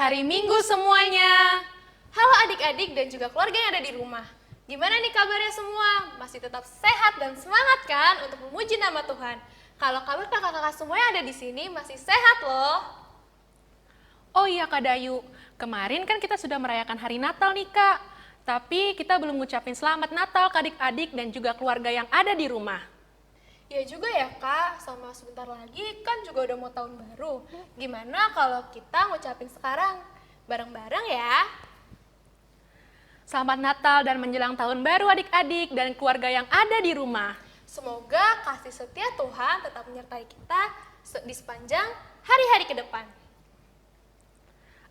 hari Minggu semuanya. Halo adik-adik dan juga keluarga yang ada di rumah. Gimana nih kabarnya semua? Masih tetap sehat dan semangat kan untuk memuji nama Tuhan? Kalau kabar kakak-kakak semua yang ada di sini masih sehat loh. Oh iya Kak Dayu, kemarin kan kita sudah merayakan hari Natal nih Kak. Tapi kita belum ngucapin selamat Natal ke adik-adik dan juga keluarga yang ada di rumah. Ya juga ya kak, sama sebentar lagi kan juga udah mau tahun baru. Gimana kalau kita ngucapin sekarang bareng-bareng ya? Selamat Natal dan menjelang tahun baru adik-adik dan keluarga yang ada di rumah. Semoga kasih setia Tuhan tetap menyertai kita di sepanjang hari-hari ke depan.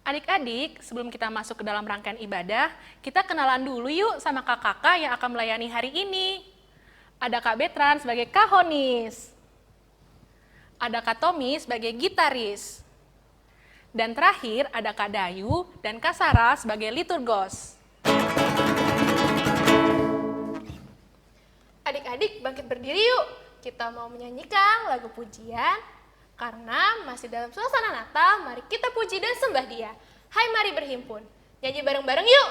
Adik-adik, sebelum kita masuk ke dalam rangkaian ibadah, kita kenalan dulu yuk sama kakak-kakak yang akan melayani hari ini. Ada Kak Betran sebagai kahonis. Ada Kak Tommy sebagai gitaris. Dan terakhir ada Kak Dayu dan Kak Sarah sebagai liturgos. Adik-adik bangkit berdiri yuk. Kita mau menyanyikan lagu pujian. Karena masih dalam suasana Natal, mari kita puji dan sembah Dia. Hai mari berhimpun. Nyanyi bareng-bareng yuk.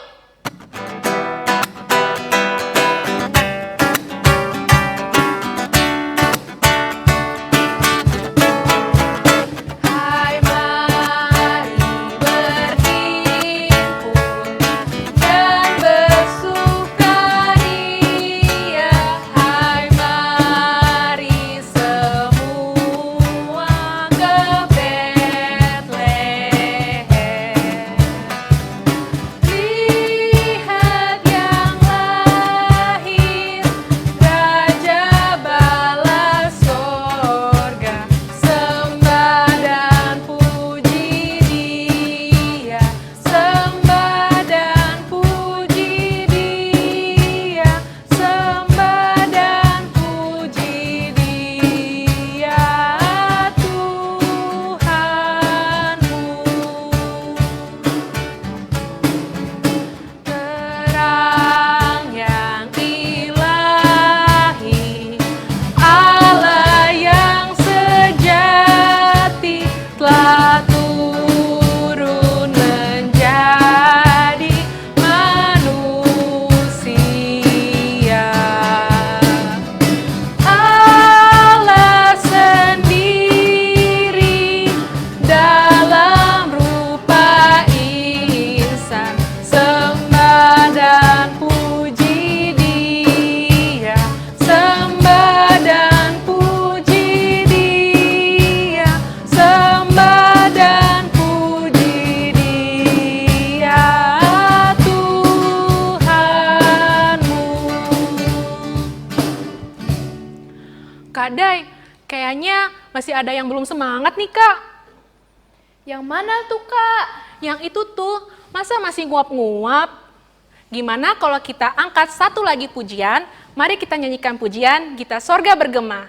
Kak Day, kayaknya masih ada yang belum semangat nih Kak. Yang mana tuh kak? Yang itu tuh, masa masih nguap-nguap? Gimana kalau kita angkat satu lagi pujian, mari kita nyanyikan pujian Gita Sorga Bergema.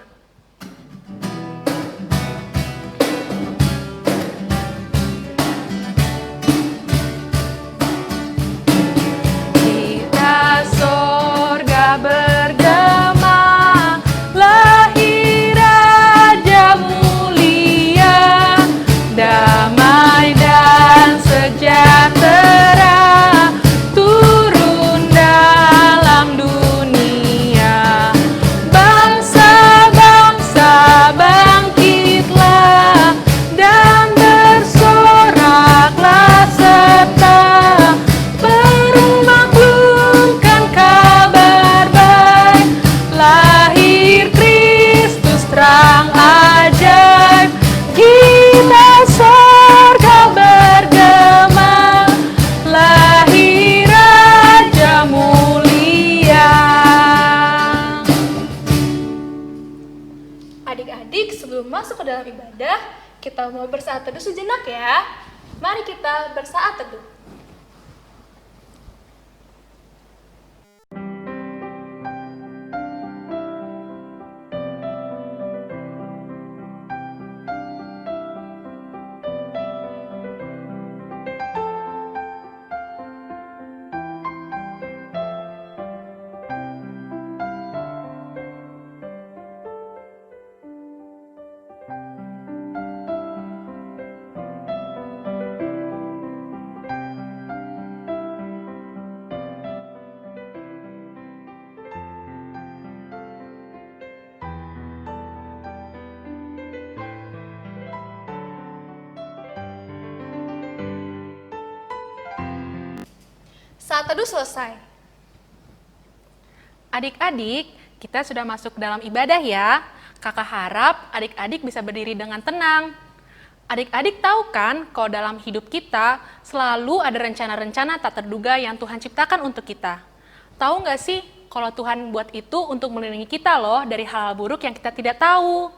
Gita sorga bergema, lahir Raja mulia, damai dan sejahtera turun dalam dunia. Bangsa-bangsa bangkitlah dan bersoraklah serta permaklumkan kabar baik, lahir Kristus terang ajaib. Gita sorga bergema, lahir Raja mulia. Adik-adik sebelum masuk ke dalam ibadah, kita mau bersaat teduh sejenak ya. Mari kita bersaat teduh. Saat teduh selesai. Adik-adik, kita sudah masuk ke dalam ibadah ya. Kakak harap adik-adik bisa berdiri dengan tenang. Adik-adik tahu kan kalau dalam hidup kita selalu ada rencana-rencana tak terduga yang Tuhan ciptakan untuk kita. Tahu nggak sih kalau Tuhan buat itu untuk melindungi kita loh dari hal-hal buruk yang kita tidak tahu.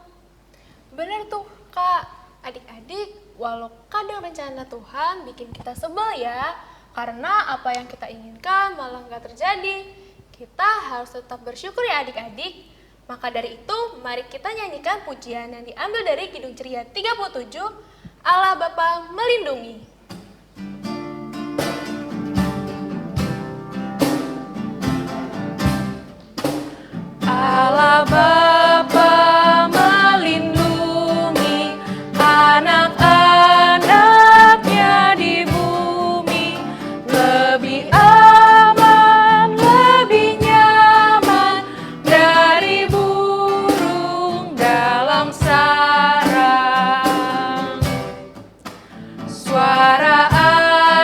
Bener tuh, Kak. Adik-adik, walau kadang rencana Tuhan bikin kita sebel ya, karena apa yang kita inginkan malah nggak terjadi. Kita harus tetap bersyukur ya adik-adik. Maka dari itu, mari kita nyanyikan pujian yang diambil dari Kidung Ceria 37, Allah Bapa Melindungi. Allah Bapa melindungi anak-anaknya di bumi, lebih aman, lebih nyaman dari burung dalam sarang. Suara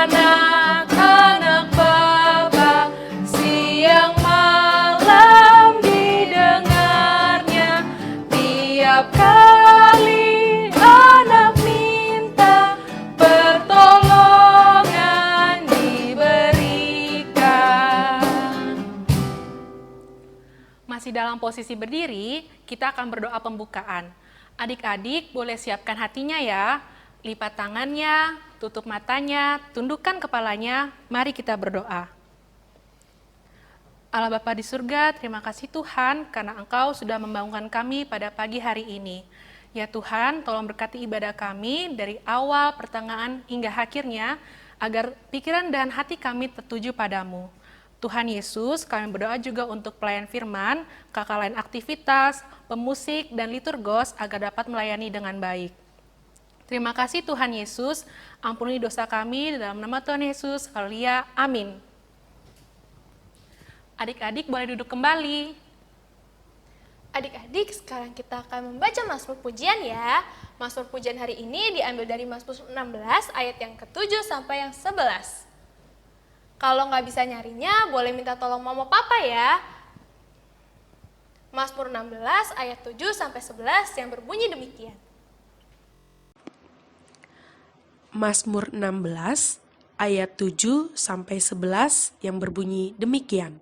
anak-anak Bapa siang malam didengarnya, tiap kali anak minta pertolongan diberikan. Masih dalam posisi berdiri, kita akan berdoa pembukaan. Adik-adik boleh siapkan hatinya ya. Lipat tangannya, tutup matanya, tundukkan kepalanya. Mari kita berdoa. Allah Bapa di surga, terima kasih Tuhan karena Engkau sudah membangunkan kami pada pagi hari ini. Ya Tuhan, tolong berkati ibadah kami dari awal, pertengahan, hingga akhirnya, agar pikiran dan hati kami tertuju padamu. Tuhan Yesus, kami berdoa juga untuk pelayan firman, kakak lain aktivitas, pemusik, dan liturgos agar dapat melayani dengan baik. Terima kasih Tuhan Yesus, ampuni dosa kami dalam nama Tuhan Yesus, haleluya, amin. Adik-adik boleh duduk kembali. Adik-adik, sekarang kita akan membaca Mazmur Pujian ya. Mazmur Pujian hari ini diambil dari Mazmur 16 ayat yang ke-7 sampai yang 11. Kalau nggak bisa nyarinya, boleh minta tolong mama papa ya. Mazmur 16 ayat 7 sampai 11 yang berbunyi demikian. Mazmur 16 ayat 7 sampai 11 yang berbunyi demikian.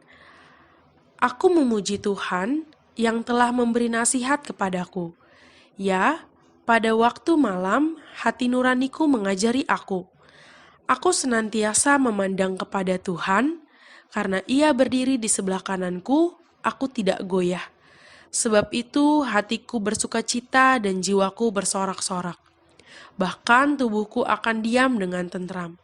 Aku memuji Tuhan yang telah memberi nasihat kepadaku. Ya, pada waktu malam hati nuraniku mengajari aku. Aku senantiasa memandang kepada Tuhan, karena Ia berdiri di sebelah kananku, aku tidak goyah. Sebab itu hatiku bersukacita dan jiwaku bersorak-sorak. Bahkan tubuhku akan diam dengan tentram.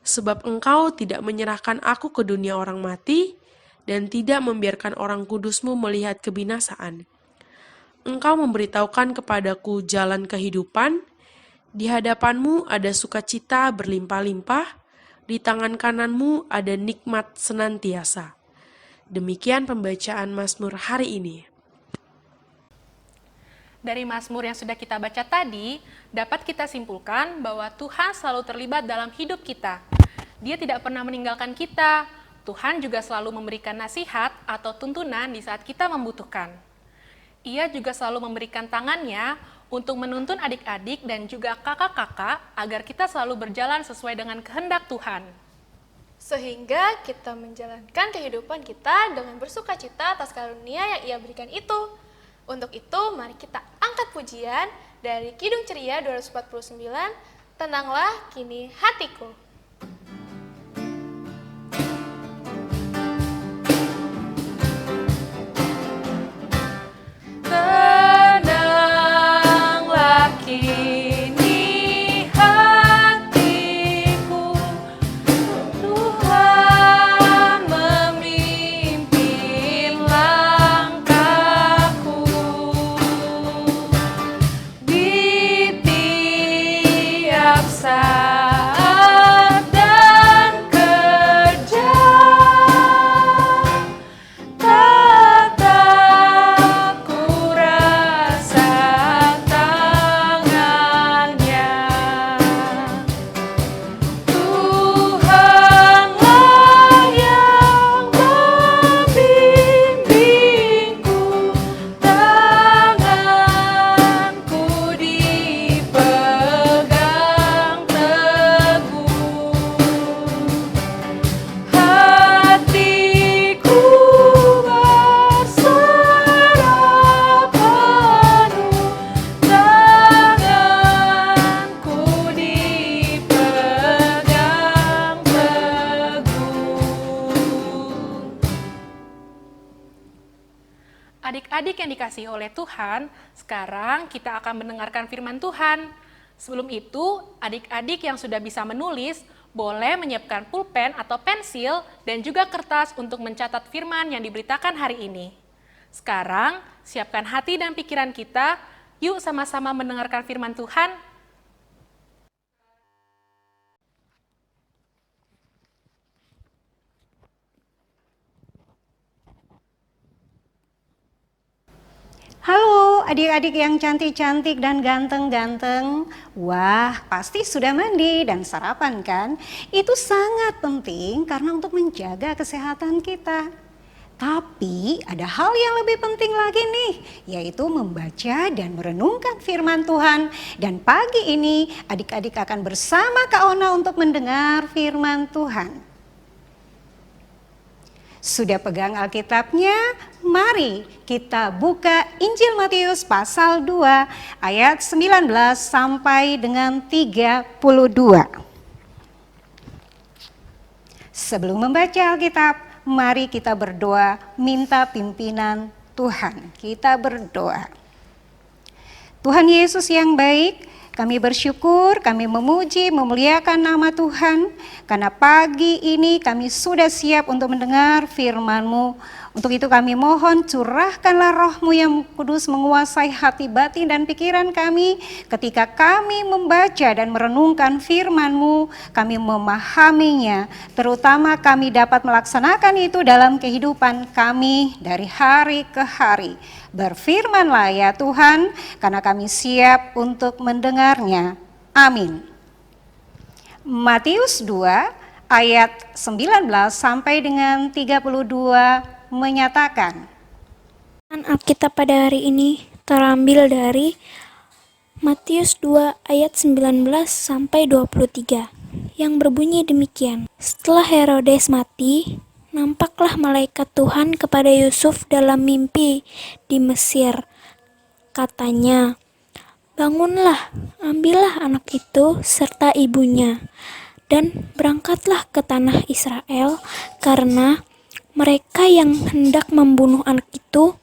Sebab Engkau tidak menyerahkan aku ke dunia orang mati, dan tidak membiarkan orang kudus-Mu melihat kebinasaan. Engkau memberitahukan kepadaku jalan kehidupan, di hadapan-Mu ada sukacita berlimpah-limpah, di tangan kanan-Mu ada nikmat senantiasa. Demikian pembacaan Mazmur hari ini. Dari Mazmur yang sudah kita baca tadi, dapat kita simpulkan bahwa Tuhan selalu terlibat dalam hidup kita. Dia tidak pernah meninggalkan kita. Tuhan juga selalu memberikan nasihat atau tuntunan di saat kita membutuhkan. Ia juga selalu memberikan tangannya untuk menuntun adik-adik dan juga kakak-kakak agar kita selalu berjalan sesuai dengan kehendak Tuhan. Sehingga kita menjalankan kehidupan kita dengan bersukacita atas karunia yang Ia berikan itu. Untuk itu, mari kita angkat pujian dari Kidung Ceria 249, Tenanglah Kini Hatiku. Tenanglah kini hatiku, Tuhan memimpin langkahku. Di tiap saat Adik-adik yang dikasihi oleh Tuhan, sekarang kita akan mendengarkan firman Tuhan. Sebelum itu, adik-adik yang sudah bisa menulis, boleh menyiapkan pulpen atau pensil dan juga kertas untuk mencatat firman yang diberitakan hari ini. Sekarang, siapkan hati dan pikiran kita, yuk sama-sama mendengarkan firman Tuhan. Halo adik-adik yang cantik-cantik dan ganteng-ganteng. Wah, pasti sudah mandi dan sarapan kan? Itu sangat penting karena untuk menjaga kesehatan kita. Tapi ada hal yang lebih penting lagi nih, yaitu membaca dan merenungkan firman Tuhan. Dan pagi ini adik-adik akan bersama Kak Ona untuk mendengar firman Tuhan. Sudah pegang Alkitabnya? Mari kita buka Injil Matius pasal 2 ayat 19 sampai dengan 32. Sebelum membaca Alkitab, mari kita berdoa minta pimpinan Tuhan. Kita berdoa. Tuhan Yesus yang baik, kami bersyukur, kami memuji, memuliakan nama Tuhan, karena pagi ini kami sudah siap untuk mendengar firman-Mu. Untuk itu kami mohon curahkanlah roh-Mu yang kudus menguasai hati, batin, dan pikiran kami. Ketika kami membaca dan merenungkan firman-Mu, kami memahaminya, terutama kami dapat melaksanakan itu dalam kehidupan kami dari hari ke hari. Berfirmanlah ya Tuhan, karena kami siap untuk mendengarnya. Amin. Matius 2 ayat 19 sampai dengan 32 menyatakan. Alkitab pada hari ini terambil dari Matius 2 ayat 19 sampai 23 yang berbunyi demikian. Setelah Herodes mati, nampaklah malaikat Tuhan kepada Yusuf dalam mimpi di Mesir. Katanya, "Bangunlah, ambillah anak itu serta ibunya, dan berangkatlah ke tanah Israel, karena mereka yang hendak membunuh anak itu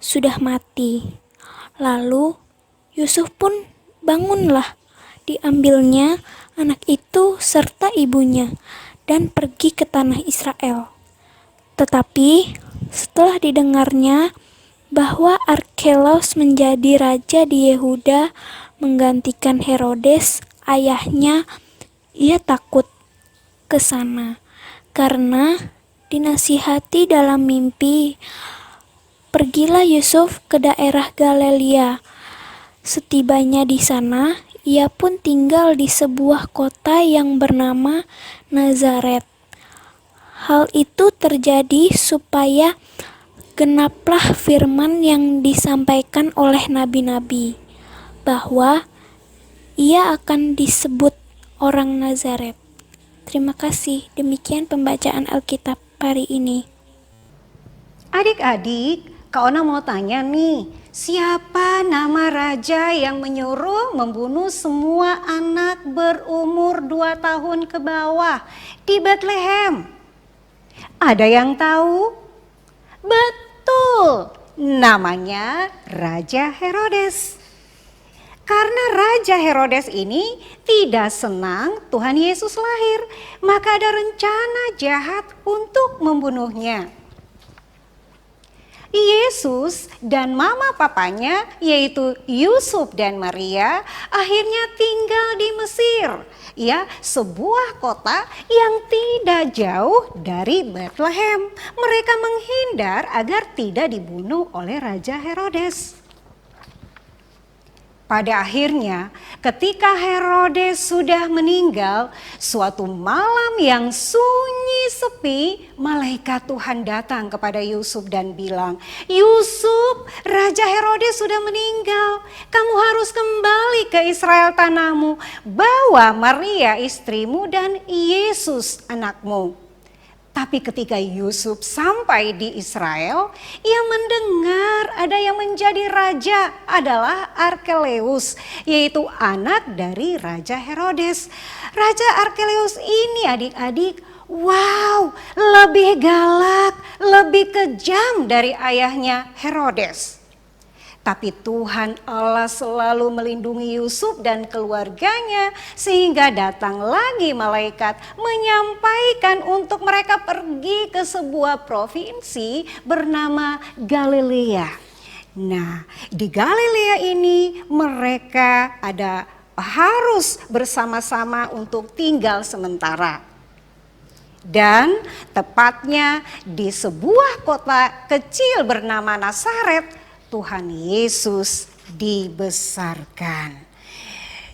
sudah mati." Lalu Yusuf pun bangunlah, diambilnya anak itu serta ibunya, dan pergi ke tanah Israel. Tetapi setelah didengarnya bahwa Arkelos menjadi raja di Yehuda menggantikan Herodes ayahnya, ia takut ke sana karena dinasihati dalam mimpi. Pergilah Yusuf ke daerah Galilea. Setibanya di sana, ia pun tinggal di sebuah kota yang bernama Nazaret. Hal itu terjadi supaya genaplah firman yang disampaikan oleh nabi-nabi, bahwa ia akan disebut orang Nazaret. Terima kasih, demikian pembacaan Alkitab hari ini. Adik-adik, Kak Ona mau tanya nih, siapa nama raja yang menyuruh membunuh semua anak berumur 2 tahun ke bawah di Bethlehem? Ada yang tahu? Betul, namanya Raja Herodes. Karena Raja Herodes ini tidak senang Tuhan Yesus lahir, maka ada rencana jahat untuk membunuhnya. Yesus dan mama papanya, yaitu Yusuf dan Maria, akhirnya tinggal di Mesir, ya, sebuah kota yang tidak jauh dari Bethlehem. Mereka menghindar agar tidak dibunuh oleh Raja Herodes. Pada akhirnya, ketika Herodes sudah meninggal, suatu malam yang sunyi sepi, malaikat Tuhan datang kepada Yusuf dan bilang, "Yusuf, Raja Herodes sudah meninggal. Kamu harus kembali ke Israel tanahmu. Bawa Maria istrimu dan Yesus anakmu." Tapi ketika Yusuf sampai di Israel, ia mendengar ada yang menjadi raja adalah Arkelaus, yaitu anak dari Raja Herodes. Raja Arkelaus ini adik-adik wow, lebih galak, lebih kejam dari ayahnya Herodes. Tapi Tuhan Allah selalu melindungi Yusuf dan keluarganya sehingga datang lagi malaikat menyampaikan untuk mereka pergi ke sebuah provinsi bernama Galilea. Nah, di Galilea ini mereka harus bersama-sama untuk tinggal sementara. Dan tepatnya di sebuah kota kecil bernama Nazaret, Tuhan Yesus dibesarkan.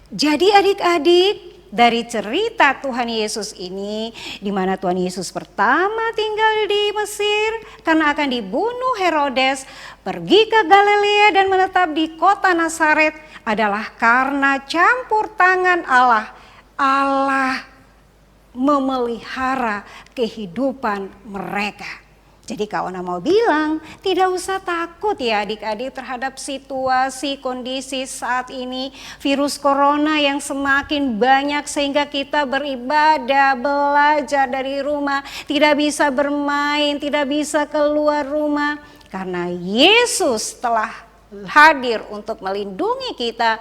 Jadi adik-adik, dari cerita Tuhan Yesus ini, di mana Tuhan Yesus pertama tinggal di Mesir karena akan dibunuh Herodes, pergi ke Galilea dan menetap di kota Nazaret adalah karena campur tangan Allah. Allah memelihara kehidupan mereka. Jadi Kak Ona mau bilang, tidak usah takut ya adik-adik terhadap situasi, kondisi saat ini. Virus corona yang semakin banyak sehingga kita beribadah, belajar dari rumah. Tidak bisa bermain, tidak bisa keluar rumah. Karena Yesus telah hadir untuk melindungi kita.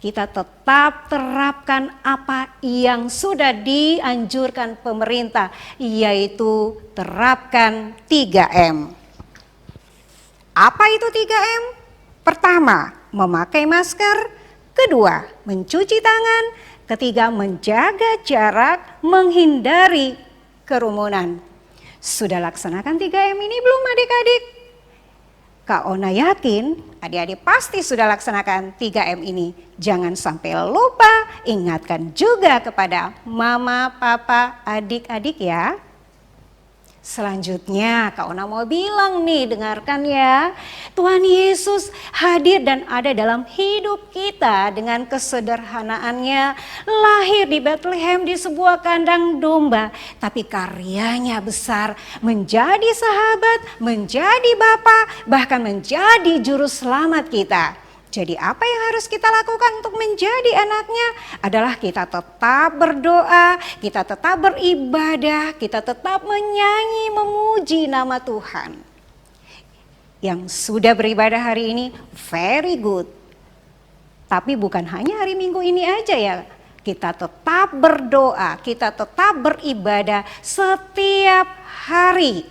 Kita tetap terapkan apa yang sudah dianjurkan pemerintah, yaitu terapkan 3M. Apa itu 3M? Pertama, memakai masker. Kedua, mencuci tangan. Ketiga, menjaga jarak, menghindari kerumunan. Sudah laksanakan 3M ini belum adik-adik? Kak Ona yakin adik-adik pasti sudah laksanakan 3M ini. Jangan sampai lupa, ingatkan juga kepada mama, papa, adik-adik ya. Selanjutnya Kak Ona mau bilang nih, dengarkan ya. Tuhan Yesus hadir dan ada dalam hidup kita dengan kesederhanaannya. Lahir di Bethlehem di sebuah kandang domba. Tapi karyanya besar, menjadi sahabat, menjadi bapa, bahkan menjadi juru selamat kita. Jadi apa yang harus kita lakukan untuk menjadi anaknya adalah kita tetap berdoa, kita tetap beribadah, kita tetap menyanyi, memuji nama Tuhan. Yang sudah beribadah hari ini, very good. Tapi bukan hanya hari Minggu ini aja ya. Kita tetap berdoa, kita tetap beribadah setiap hari.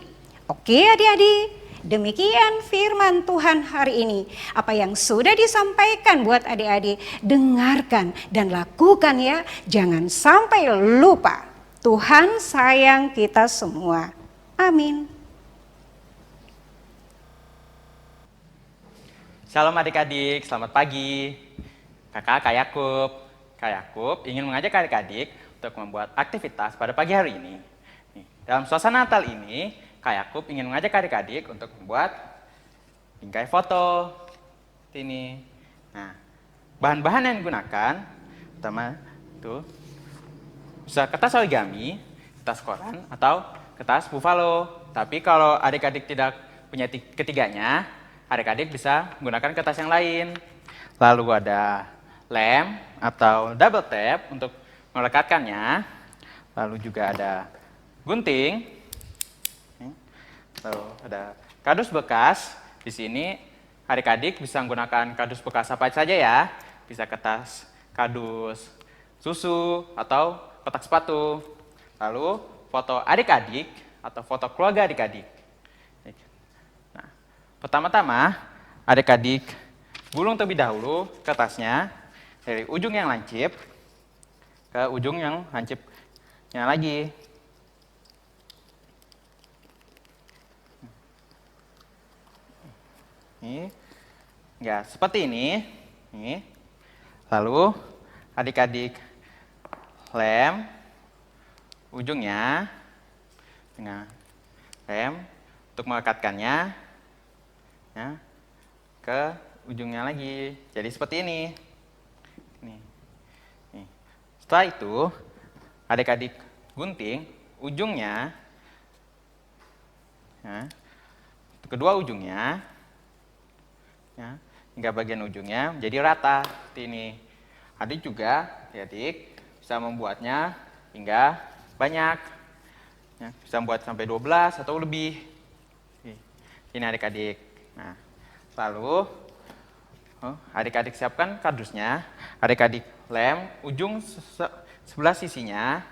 Oke adik-adik? Demikian firman Tuhan hari ini. Apa yang sudah disampaikan buat adik-adik, dengarkan dan lakukan ya. Jangan sampai lupa. Tuhan sayang kita semua. Amin. Shalom adik-adik, selamat pagi. Kakak Kak Yakub. Kak Yakub ingin mengajak adik-adik untuk membuat aktivitas pada pagi hari ini. Dalam suasana Natal ini, Kak Yakub ingin mengajak adik-adik untuk membuat bingkai foto ini. Nah, bahan-bahan yang digunakan pertama itu bisa kertas origami, kertas koran atau kertas buffalo. Tapi kalau adik-adik tidak punya ketiganya, adik-adik bisa menggunakan kertas yang lain. Lalu ada lem atau double tape untuk melekatkannya. Lalu juga ada gunting. Lalu ada kardus bekas. Di sini adik-adik bisa menggunakan kardus bekas apa saja ya. Bisa kertas kardus susu atau kotak sepatu. Lalu foto adik-adik atau foto keluarga adik-adik. Nah, pertama-tama adik-adik gulung terlebih dahulu kertasnya dari ujung yang lancip ke ujung yang lancipnya lagi. Ini, ya seperti ini. Lalu adik-adik lem ujungnya dengan lem untuk melekatkannya ya, ke ujungnya lagi. Jadi seperti ini. Setelah itu adik-adik gunting ujungnya, ya, kedua ujungnya. Ya, hingga bagian ujungnya menjadi rata seperti ini. Adik juga, adik bisa membuatnya hingga banyak. Ya, bisa buat sampai 12 atau lebih. Ini adik-adik. Nah, lalu adik-adik siapkan kardusnya. Adik-adik lem ujung sebelah sisinya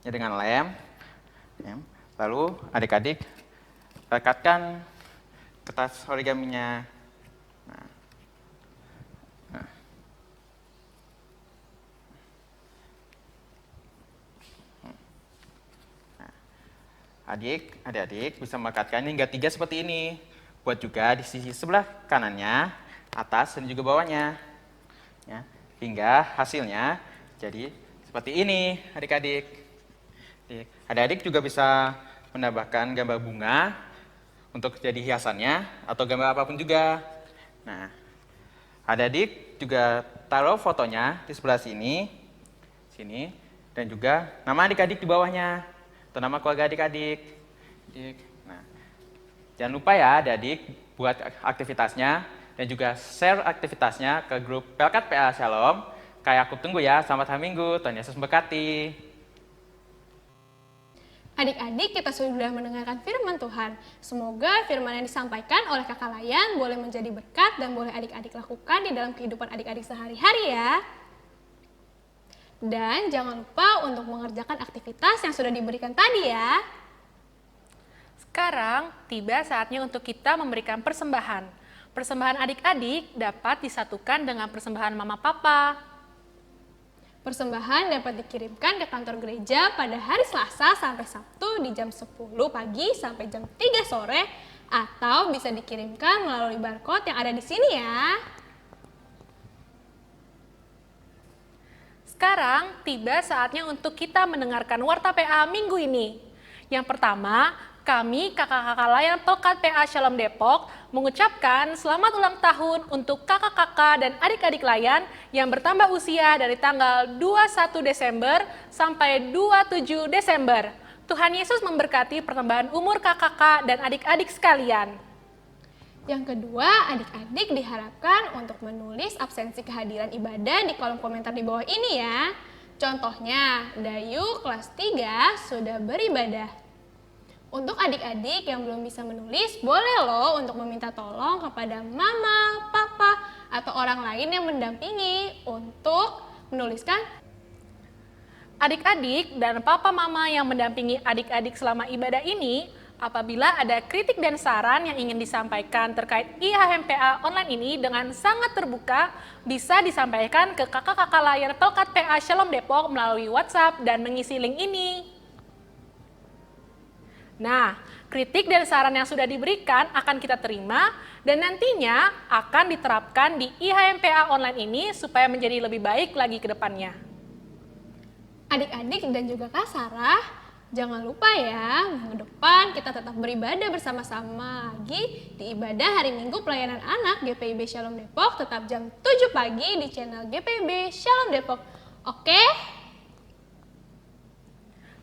ya dengan lem. Ya. Lalu adik-adik rekatkan kertas origaminya. Adik-adik bisa melekatkan hingga 3 seperti ini. Buat juga di sisi sebelah kanannya, atas dan juga bawahnya. Ya, hingga hasilnya jadi seperti ini adik-adik. Adik-adik juga bisa menambahkan gambar bunga untuk jadi hiasannya atau gambar apapun juga. Nah, adik-adik juga taruh fotonya di sebelah sini, dan juga nama adik-adik di bawahnya. Atau nama keluarga adik-adik. Nah, jangan lupa ya adik-adik buat aktivitasnya dan juga share aktivitasnya ke grup Pelkat PA Shalom. Kayak aku tunggu ya, selamat hari Minggu, Tuhan Yesus memberkati. Adik-adik, kita sudah mendengarkan firman Tuhan. Semoga firman yang disampaikan oleh kakak Layan boleh menjadi berkat dan boleh adik-adik lakukan di dalam kehidupan adik-adik sehari-hari ya. Dan jangan lupa untuk mengerjakan aktivitas yang sudah diberikan tadi ya. Sekarang tiba saatnya untuk kita memberikan persembahan. Persembahan adik-adik dapat disatukan dengan persembahan mama papa. Persembahan dapat dikirimkan ke kantor gereja pada hari Selasa sampai Sabtu di jam 10 pagi sampai jam 3 sore atau bisa dikirimkan melalui barcode yang ada di sini ya. Sekarang tiba saatnya untuk kita mendengarkan Warta PA minggu ini. Yang pertama, kami kakak-kakak Layan Pelkat PA Shalom Depok mengucapkan selamat ulang tahun untuk kakak-kakak dan adik-adik Layan yang bertambah usia dari tanggal 21 Desember sampai 27 Desember. Tuhan Yesus memberkati pertambahan umur kakak-kakak dan adik-adik sekalian. Yang kedua, adik-adik diharapkan untuk menulis absensi kehadiran ibadah di kolom komentar di bawah ini ya. Contohnya, Dayu kelas 3 sudah beribadah. Untuk adik-adik yang belum bisa menulis, boleh loh untuk meminta tolong kepada mama, papa, atau orang lain yang mendampingi untuk menuliskan. Adik-adik dan papa mama yang mendampingi adik-adik selama ibadah ini, apabila ada kritik dan saran yang ingin disampaikan terkait IHMPA online ini dengan sangat terbuka, bisa disampaikan ke kakak-kakak Layan Pelkat PA Shalom Depok melalui WhatsApp dan mengisi link ini. Nah, kritik dan saran yang sudah diberikan akan kita terima dan nantinya akan diterapkan di IHMPA online ini supaya menjadi lebih baik lagi ke depannya. Adik-adik dan juga Kak Sarah, jangan lupa ya, minggu depan kita tetap beribadah bersama-sama lagi di ibadah hari Minggu Pelayanan Anak GPIB Shalom Depok tetap jam 7 pagi di channel GPIB Shalom Depok. Oke?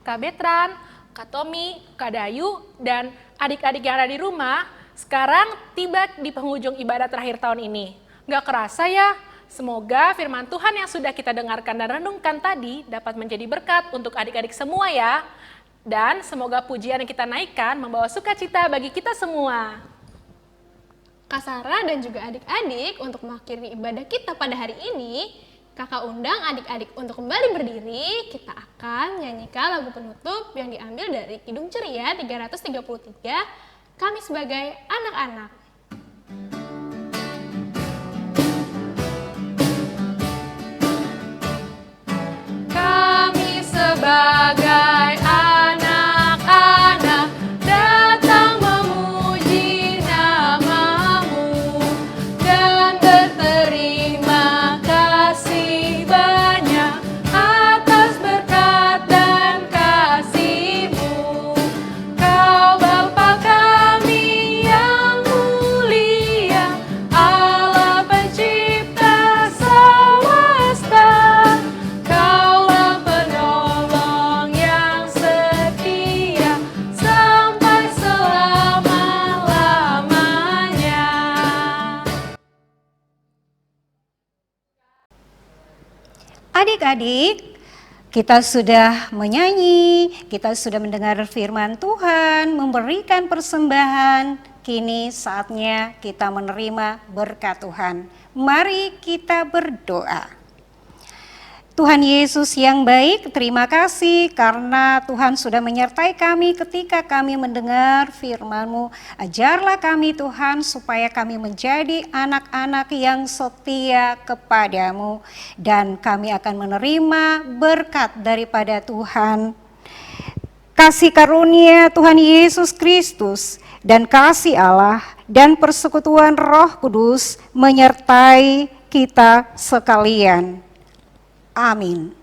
Kak Betran, Kak Tommy, Kak Dayu, dan adik-adik yang ada di rumah sekarang tiba di penghujung ibadah terakhir tahun ini. Nggak kerasa ya? Semoga firman Tuhan yang sudah kita dengarkan dan renungkan tadi dapat menjadi berkat untuk adik-adik semua ya. Dan semoga pujian yang kita naikkan membawa sukacita bagi kita semua. Kak Sarah dan juga adik-adik untuk mengakhiri ibadah kita pada hari ini, kakak undang adik-adik untuk kembali berdiri. Kita akan nyanyikan lagu penutup yang diambil dari Kidung Ceria 333, Kami Sebagai Anak-anak. Kami sebagai anak-anak datang memuji nama-Mu dan berterima kasih banyak atas berkat dan kasih-Mu. Kau Bapa kami yang mulia, Allah pencipta semesta. Kaulah penolong yang setia sampai selama-lamanya. Adik-adik, Kita sudah menyanyi, kita sudah mendengar firman Tuhan, memberikan persembahan. Kini saatnya kita menerima berkat Tuhan. Mari kita berdoa. Tuhan Yesus yang baik, terima kasih karena Tuhan sudah menyertai kami ketika kami mendengar firman-Mu. Ajarlah kami Tuhan supaya kami menjadi anak-anak yang setia kepadamu. Dan kami akan menerima berkat daripada Tuhan. Kasih karunia Tuhan Yesus Kristus dan kasih Allah dan persekutuan Roh Kudus menyertai kita sekalian. Amin.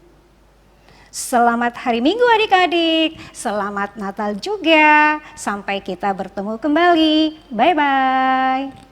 Selamat hari Minggu adik-adik, selamat Natal juga, sampai kita bertemu kembali, bye-bye.